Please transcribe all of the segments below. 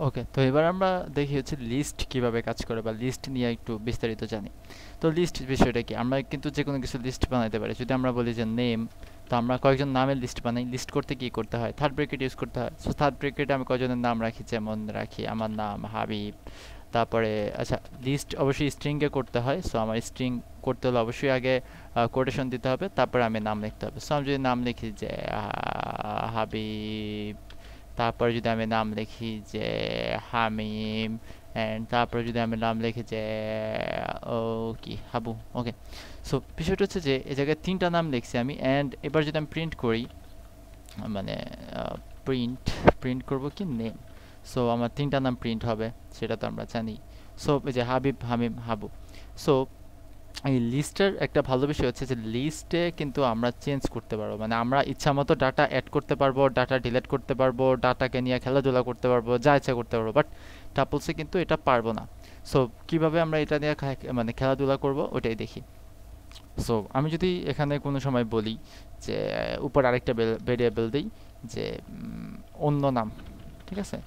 ওকে, তো এবার আমরা দেখি হচ্ছে লিস্ট কিভাবে কাজ করে বা লিস্ট নিয়ে একটু বিস্তারিত জানি। তো লিস্ট বিষয়টা কি, আমরা কিন্তু যে কোনো কিছু লিস্ট বানাইতে পারি। যদি আমরা বলি যে নেম, তো আমরা কয়েকজন নামের লিস্ট বানাই। লিস্ট করতে কি করতে হয়, থার্ড ব্র্যাকেট ইউজ করতে হয়। সো থার্ড ব্র্যাকেটে আমি কয়জনের নাম রাখি, যেমন রাখি আমার নাম হাবিব। তারপরে আচ্ছা, লিস্ট অবশ্যই স্ট্রিংয়ে করতে হয়। সো আমার স্ট্রিং করতে হলে অবশ্যই আগে কোটেশন দিতে হবে, তারপরে আমি নাম লিখতে হবে। সো আমি যদি নাম লিখি যে হাবিব, তারপরে যদি আমি নাম লিখি যে হামিম, অ্যান্ড তারপরে যদি আমি নাম লিখি যে ও কি হাবু। ওকে, সো বিষয়টা হচ্ছে যে এই জায়গায় তিনটা নাম লিখছি আমি। অ্যান্ড এবার যদি আমি প্রিন্ট করি, মানে প্রিন্ট প্রিন্ট করব কি নেম, সো আমার তিনটা নাম প্রিন্ট হবে, সেটা তো আমরা জানি। সো এই যে হাবিব, হামিম, হাবু। সো এই লিস্টের একটা ভালো বিষয় হচ্ছে যে লিস্টে কিন্তু আমরা চেঞ্জ করতে পারবো, মানে আমরা ইচ্ছা মতো ডাটা অ্যাড করতে পারবো, ডাটা ডিলিট করতে পারবো, ডাটাকে নিয়ে খেলাধুলা করতে পারবো, যা ইচ্ছা করতে পারবো। বাট টাপলসে কিন্তু এটা পারবো না। সো কিভাবে আমরা এটা নিয়ে মানে খেলাধুলা করব ওটাই দেখি। সো আমি যদি এখানে কোনো সময় বলি যে উপর আরেকটা ভেরিয়েবল দিই যে অন্য নাম, ঠিক আছে,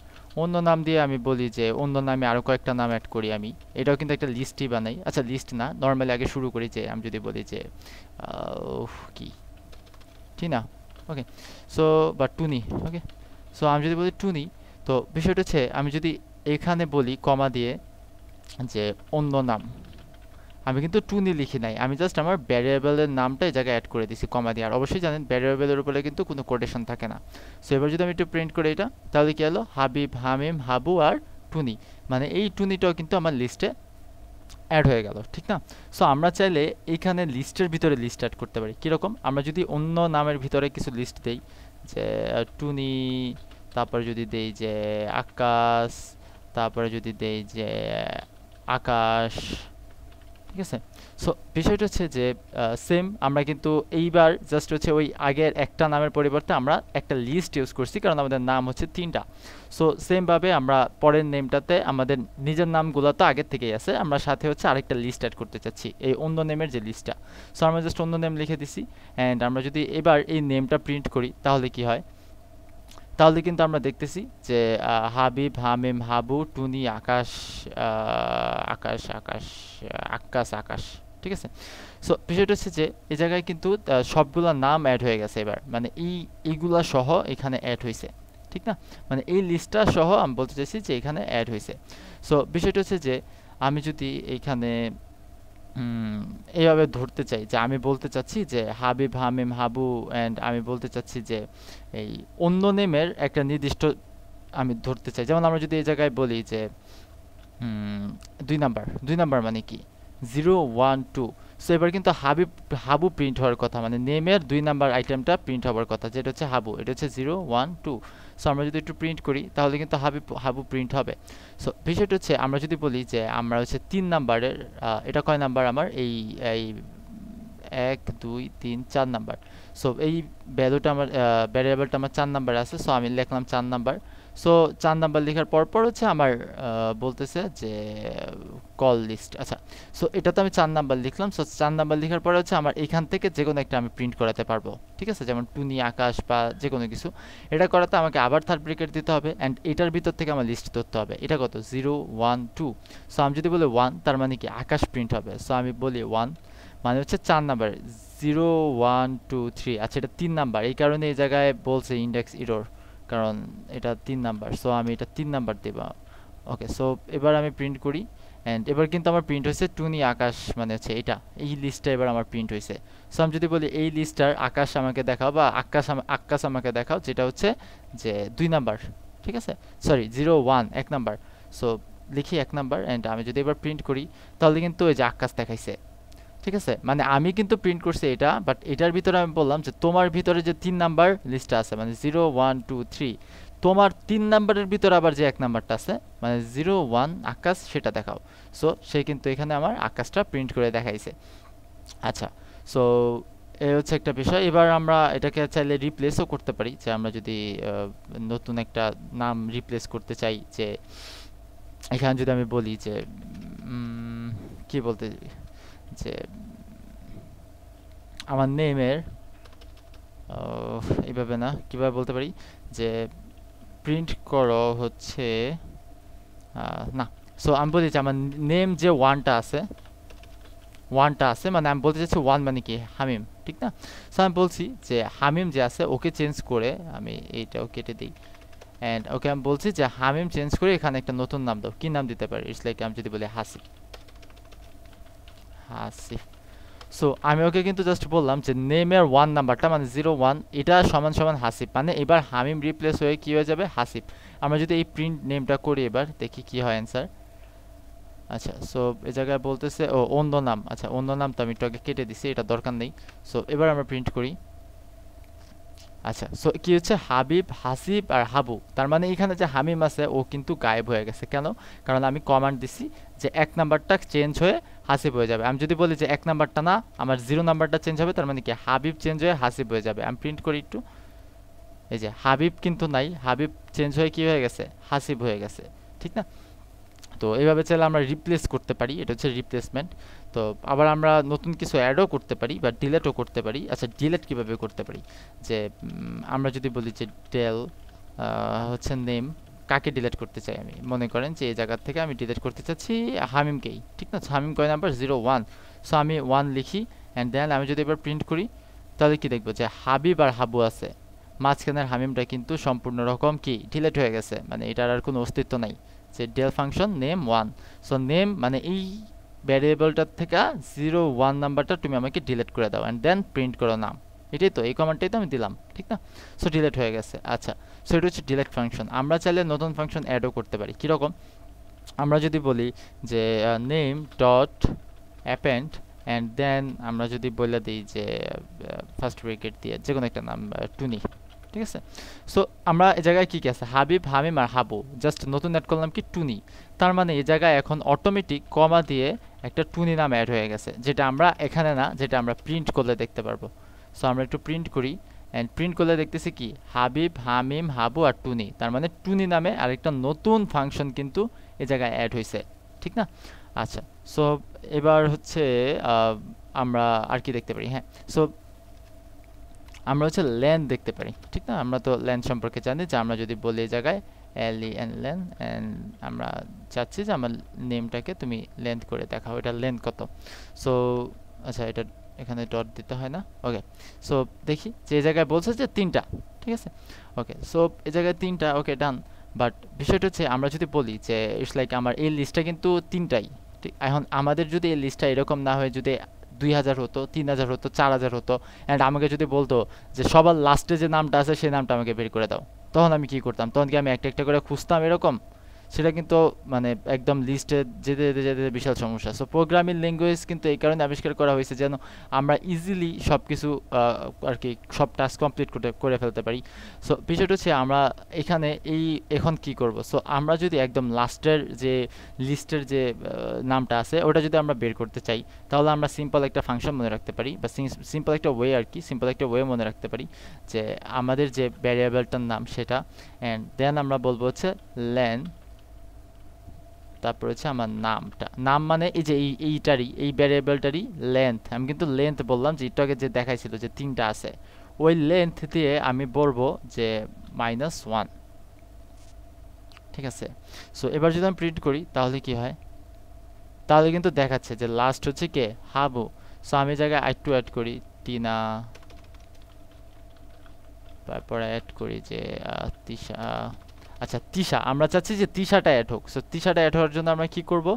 অন্য নাম দিয়ে আমি বলি যে অন্য নামে আরো কয়েকটা নাম অ্যাড করি আমি। এটাও কিন্তু একটা লিস্টই বানাই। আচ্ছা, লিস্ট না, নর্মালি আগে শুরু করি যে আমি যদি বলি যে কি টিনা। ওকে, সো বা টুনি। ওকে, সো আমি যদি বলি টুনি, তো বিষয়টা হচ্ছে আমি যদি এখানে বলি কমা দিয়ে যে অন্য নাম, আমি কিন্তু টুনি লিখি নাই, আমি জাস্ট আমার ভ্যারিয়েবলের নামটা এই জায়গায় অ্যাড করে দিছি কমা দিয়ে। আর অবশ্যই জানেন ভ্যারিয়েবলের উপরে কিন্তু কোনো কোটেশন থাকে না। সো এবার যদি আমি একটু প্রিন্ট করি এটা, তাহলে কি হলো, হাবিব, হামিম, হাবু আর টুনি। মানে এই টুনিটাও কিন্তু আমার লিস্টে অ্যাড হয়ে গেল, ঠিক না? সো আমরা চাইলে এইখানে লিস্টের ভিতরে লিস্ট অ্যাড করতে পারি। কীরকম, আমরা যদি অন্য নামের ভিতরে কিছু লিস্ট দেই যে টুনি, তারপরে যদি দেই যে আকাশ, তারপরে যদি দেই যে আকাশ, ঠিক আছে? সো বিষয়টা হচ্ছে যে সেম আমরা কিন্তু এইবার জাস্ট হচ্ছে ওই আগের একটা নামের পরিবর্তে আমরা একটা লিস্ট ইউজ করছি, কারণ আমাদের নাম হচ্ছে তিনটা। সো সেমভাবে আমরা পরের নেমটাতে আমাদের নিজের নামগুলো তো আগের থেকেই আছে, আমরা সাথে হচ্ছে আরেকটা লিস্ট অ্যাড করতে চাচ্ছি, এই অন্য নেমের যে লিস্টটা। সো আমরা জাস্ট অন্য নেম লিখে দিছি। অ্যান্ড আমরা যদি এবার এই নেমটা প্রিন্ট করি তাহলে কি হয়, তাহলে কিন্তু আমরা দেখতেছি যে হাবিব, হামিম, হাবু, টুনি, আকাশ, আকাশ আকাশ আকাশ আকাশ, ঠিক আছে? সো বিষয়টা হচ্ছে যে এই জায়গায় কিন্তু সবগুলা নাম অ্যাড হয়ে গেছে এবার, মানে এইগুলা সহ এখানে অ্যাড হয়েছে, ঠিক না? মানে এই লিস্টটা সহ আমি বলতে চাইছি যে এখানে অ্যাড হয়েছে। সো বিষয়টা হচ্ছে যে আমি যদি এইখানে হুম, এইভাবে ধরতে চাই যে আমি বলতে চাচ্ছি যে হাবিব, হামিম, হাবু, অ্যান্ড আমি বলতে চাচ্ছি যে এই অন্য নেমের একটা নির্দিষ্ট আমি ধরতে চাই। যেমন আমরা যদি এই জায়গায় বলি যে হুম, 2 নাম্বার, 2 নাম্বার মানে কি, 0 1 2। সো এবার কিন্তু হাবু প্রিন্ট হওয়ার কথা, মানে নেমের 2 নাম্বার আইটেমটা প্রিন্ট হওয়ার কথা, যেটা হচ্ছে হাবু, এটা হচ্ছে 0 1 2। সো আমরা যদি একটু প্রিন্ট করি তাহলে কিন্তু হাবু প্রিন্ট হবে। সো বিষয়টা হচ্ছে আমরা যদি বলি যে আমরা হচ্ছে 3 নাম্বারের, এটা কয় নাম্বার আমার, এই এই 1 2 3 4 নাম্বার। সো এই ভ্যালুটা আমার ভ্যারিয়েবলটা আমার 4 নাম্বার আছে। সো আমি লিখলাম 4 নাম্বার। সো 4 নাম্বার লেখার পর পর হচ্ছে আমার বলতেছে যে কল লিস্ট। আচ্ছা, সো এটা তো আমি 4 নাম্বার লিখলাম। সো 4 নাম্বার লেখার পরে হচ্ছে আমার এখান থেকে যে কোনো একটা আমি প্রিন্ট করাতে পারবো, ঠিক আছে? যেমন টুনি, আকাশ বা যে কোনো কিছু। এটা করাতে আমাকে আবার থার্ড ব্রেকেট দিতে হবে, অ্যান্ড এটার ভিতর থেকে আমার লিস্ট ধরতে হবে। এটা কত, 0 1 2। সো আমি যদি বলি 1, তার মানে কি আকাশ প্রিন্ট হবে। সো আমি বলি 1, মানে হচ্ছে 4 নাম্বার, 0 1 2 3। আচ্ছা, এটা 3 নাম্বার, এই কারণে এই জায়গায় বলছে ইন্ডেক্স ইরর, কারণ এটা 3 নাম্বার। সো আমি এটা 3 নাম্বার দেব। ওকে, সো এবার আমি প্রিন্ট করি, অ্যান্ড এবার কিন্তু আমার প্রিন্ট হয়েছে টুনি, আকাশ, মানে হচ্ছে এটা, এই লিস্টটা এবার আমার প্রিন্ট হয়েছে। সো আমি যদি বলি এই লিস্টটার আকাশ আমাকে দেখাও বা আকাশ আমাকে দেখাও, যেটা হচ্ছে যে 2 নাম্বার, ঠিক আছে? Sorry, 0 1, 1 number. সো লিখি 1 নাম্বার, অ্যান্ড আমি যদি এবার প্রিন্ট করি তাহলে কিন্তু ওই যে আকাশ দেখাইছে, ঠিক আছে? মানে আমি কিন্তু প্রিন্ট করছি এটা, বাট এটার ভিতরে আমি বললাম যে তোমার ভিতরে যে 3 নাম্বার লিস্টটা আছে, মানে 0 1 2 3, তোমার 3 নাম্বারের ভিতরে আবার যে 1 নাম্বারটা আছে, মানে 0 1 আকাশ, সেটা দেখাও। সো সে কিন্তু এখানে আমার আকাশটা প্রিন্ট করে দেখাইছে। আচ্ছা, সো এই হচ্ছে একটা বিষয়। এবার আমরা এটাকে চাইলে রিপ্লেসও করতে পারি, যে আমরা যদি নতুন একটা নাম রিপ্লেস করতে চাই, যে এখানে যদি আমি বলি যে কি বলতে, যে আমার নেমের এইভাবে না, কিভাবে বলতে পারি যে প্রিন্ট করো হচ্ছে না সো আমি বলি যে আমার নেম যে ওয়ানটা আছে মানে আমি বলতে চাচ্ছি ওয়ান মানে কি হামিম, ঠিক না? সো আমি বলছি যে হামিম যে আছে ওকে চেঞ্জ করে আমি এইটাও কেটে দিই অ্যান্ড ওকে আমি বলছি যে হামিম চেঞ্জ করে এখানে একটা নতুন নাম দাও। কি নাম দিতে পারি? ইটস লাইক আমি যদি বলি হাসিফ। সো আমি ওকে কিন্তু জাস্ট বললাম যে নেমের ওয়ান নাম্বারটা মানে 01 এটা সমান সমান হাসিফ, মানে এবার হামিম রিপ্লেস হয়ে কি হয়ে যাবে? হাসিফ। আমরা যদি এই প্রিন্ট নেমটা করি এবার দেখি কি হয় অ্যান্সার। আচ্ছা সো এই জায়গায় বলতেছে ও অন্য নাম। আচ্ছা অন্য নাম তো আমি একটু আগে কেটে দিছি, এটা দরকার নেই। সো এবার আমরা প্রিন্ট করি। আচ্ছা সো কি হচ্ছে? হাবিব, হাসিব আর হাবু, তার মানে এখানে যে হামিম আছে ও কিন্তু গায়েব হয়ে গেছে। কেন? কারণ আমি কমান্ড দিছি যে 1 নাম্বারটা চেঞ্জ হয়ে হাসিব হয়ে যাবে। আমি যদি বলি যে 1 নাম্বারটা না, আমার 0 নাম্বারটা চেঞ্জ হবে, তার মানে কি হাবিব চেঞ্জ হয়ে হাসিব হয়ে যাবে। আমি প্রিন্ট করি একটু। এই যে হাবিব কিন্তু নাই, হাবিব চেঞ্জ হয়ে কি হয়ে গেছে? হাসিব হয়ে গেছে, ঠিক না? তো এইভাবে চাইলে আমরা রিপ্লেস করতে পারি, এটা হচ্ছে রিপ্লেসমেন্ট। তো আবার আমরা নতুন কিছু অ্যাডও করতে পারি বা ডিলেটও করতে পারি। আচ্ছা ডিলেট কিভাবে করতে পারি? যে আমরা যদি বলি যে ডেল হচ্ছে নেম, কাকে ডিলেট করতে চাই? আমি মনে করেন যে এই জায়গা থেকে আমি ডিলেট করতে চাচ্ছি হামিমকেই, ঠিক না? হামিম কয় নাম্বার? 01। সো আমি 1 লিখি অ্যান্ড দেন আমি যদি এবার প্রিন্ট করি তাহলে কি দেখবো? যে হাবিব আর হাবু আছে, মাঝখানের হামিমটা কিন্তু সম্পূর্ণ রকম কি ডিলেট হয়ে গেছে, মানে এটার আর কোনো অস্তিত্ব নাই। যে del function name 1, so name মানে এই ভ্যারিয়েবলটার থেকে 01 নাম্বারটা তুমি আমাকে ডিলিট করে দাও অ্যান্ড দেন প্রিন্ট করো নাম। এটাই তো, এই কমান্ডটাই তো আমি দিলাম, ঠিক না? সো ডিলিট হয়ে গেছে। আচ্ছা সো এটা হচ্ছে ডিলিট ফাংশন। আমরা চাইলে নতুন ফাংশন অ্যাডও করতে পারি। কীরকম? আমরা যদি বলি যে name dot append and then আমরা যদি বলে দিই যে ফার্স্ট ব্রেকেট দিয়ে যে কোনো একটা নাম টুনি, ঠিক আছে? সো আমরা এই জায়গায় কি কি আছে? হাবিব, হামিম আর হাবু, জাস্ট নতুন অ্যাড করলাম কি টুনি। তার মানে এই জায়গায় এখন অটোমেটিক কমা দিয়ে একটা টুনি নাম অ্যাড হয়ে গেছে, যেটা আমরা এখানে না, যেটা আমরা প্রিন্ট করলে দেখতে পারবো। সো আমরা একটু প্রিন্ট করি অ্যান্ড প্রিন্ট করলে দেখতেছি কি হাবিব, হামিম, হাবু আর টুনি, তার মানে টুনি নামে আরেকটা নতুন ফাংশন কিন্তু এই জায়গায় অ্যাড হয়েছে, ঠিক না? আচ্ছা সো এবার হচ্ছে আমরা আর কি দেখতে পারি? হ্যাঁ সো আমরা হচ্ছে লেন্থ দেখতে পারি, ঠিক না? আমরা তো লেন্থ সম্পর্কে জানি যে আমরা যদি বলি এই জায়গায় len লেন্থ অ্যান্ড আমরা চাচ্ছি যে আমার নেমটাকে তুমি লেন্থ করে দেখাও, এটা লেন্থ কত। সো আচ্ছা এটা এখানে ডট দিতে হয় না, ওকে। সো দেখি যে এই জায়গায় বলছে যে 3টা, ঠিক আছে? ওকে সো এই জায়গায় 3টা, ওকে ডান। বাট বিষয়টা হচ্ছে আমরা যদি বলি যে ইটস লাইক আমার এই লিস্টটা কিন্তু 3টাই, ঠিক? এখন আমাদের যদি এই লিস্টটা এরকম না হয়, যদি 2000 হতো, 3000 হতো, 4000 হতো অ্যান্ড আমাকে যদি বলতো যে সবার লাস্টে যে নামটা আছে সেই নামটা আমাকে বের করে দাও, তখন আমি কি করতাম? তখন কি আমি একটা একটা করে খুঁজতাম এরকম? সেটা কিন্তু মানে একদম লিস্টে যেতে যেতে যেতে বিশাল সমস্যা। সো প্রোগ্রামিং ল্যাঙ্গুয়েজ কিন্তু এই কারণে আবিষ্কার করা হয়েছে যেন আমরা ইজিলি সব কিছু আর কি সব টাস্ক কমপ্লিট করে ফেলতে পারি। সো বিষয়টা হচ্ছে আমরা এখানে এখন কি করব? সো আমরা যদি একদম লাস্টের যে লিস্টের যে নামটা আছে ওটা যদি আমরা বের করতে চাই, তাহলে আমরা সিম্পল একটা ফাংশন মনে রাখতে পারি বা সিম্পল একটা ওয়ে আর কি, সিম্পল একটা ওয়ে মনে রাখতে পারি যে আমাদের যে ভ্যারিয়েবলটার নাম সেটা, অ্যান্ড দেন আমরা বলবো হচ্ছে লেন, তারপর হচ্ছে আমার নামটা, নাম মানে এই যে এইটারই এই ভ্যারিয়েবলটারই লেন্থ। আমি কিন্তু লেন্থ বললাম যে এটাকে যে দেখাইছিল যে 3টা আছে, ওই লেন্থ দিয়ে আমি বলবো যে -1, ঠিক আছে? সো এবার যদি আমি প্রিন্ট করি তাহলে কি হয়? তাহলে কিন্তু দেখাচ্ছে যে লাস্ট হচ্ছে কে? হাবু। সো আমি জায়গায় একটু অ্যাড করি টিনা, তারপরে অ্যাড করি যে তিশা। আচ্ছা তিশা, আমরা চাচ্ছি যে তিশাটা অ্যাড হোক। সো তিশাটা অ্যাড হওয়ার জন্য আমরা কি করব?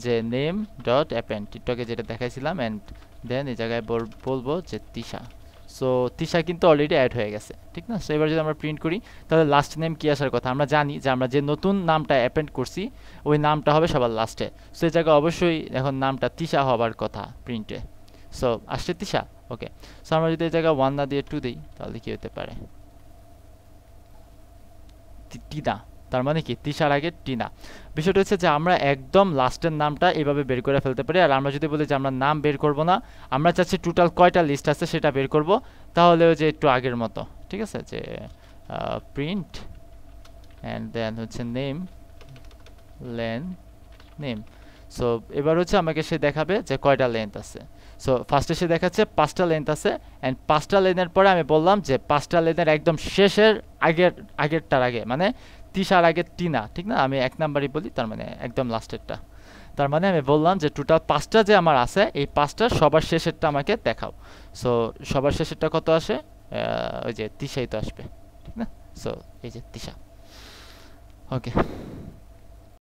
যে নেম ডট অ্যাপেন্ড, টিকটকে যেটা দেখাইছিলাম, অ্যান্ড দেন এই জায়গায় বলবো যে তিশা। সো তিশা কিন্তু অলরেডি অ্যাড হয়ে গেছে, ঠিক না? সো এবার যদি আমরা প্রিন্ট করি তাহলে লাস্ট নেম কি আসার কথা? আমরা জানি যে আমরা যে নতুন নামটা অ্যাপেন্ড করছি ওই নামটা হবে সবার লাস্টে। সো এই জায়গায় অবশ্যই এখন নামটা তিশা হবার কথা প্রিন্টে। সো আসছে তিশা, ওকে। সো আমরা যদি এই জায়গায় 1 না দিয়ে 2 দিই তাহলে কি হতে পারে? টিনা, তার মানে কি তিশার আগে টিনা। বিষয়টা হচ্ছে যে আমরা একদম লাস্টের নামটা এভাবে বের করে ফেলতে পারি। আর আমরা যদি বলি যে আমরা নাম বের করব না, আমরা চাচ্ছি টোটাল কয়টা লিস্ট আছে সেটা বের করব, তাহলে যে একটু আগের মতো, ঠিক আছে? যে প্রিন্ট অ্যান্ড দেন হচ্ছে নেম লেন নেম। সো এবার হচ্ছে আমাকে সে দেখাবে যে কয়টা লেন্থ আছে। সো ফার্স্টে সে দেখাচ্ছে 5টা লেন্থ আছে, অ্যান্ড 5টা লেনের পরে আমি বললাম যে 5টা লেনের একদম শেষের আগেরটার আগে মানে তিশার আগে টিনা, ঠিক না? আমি ১ নাম্বারই বলি, তার মানে একদম লাস্টেরটা। তার মানে আমি বললাম যে টোটাল ৫টা যে আমার আছে, এই ৫টার সবার শেষেরটা আমাকে দেখাও। সো সবার শেষেরটা কত আসে? ওই যে তিশাই তো আসবে, ঠিক না? সো এই যে তিশা। ওকে।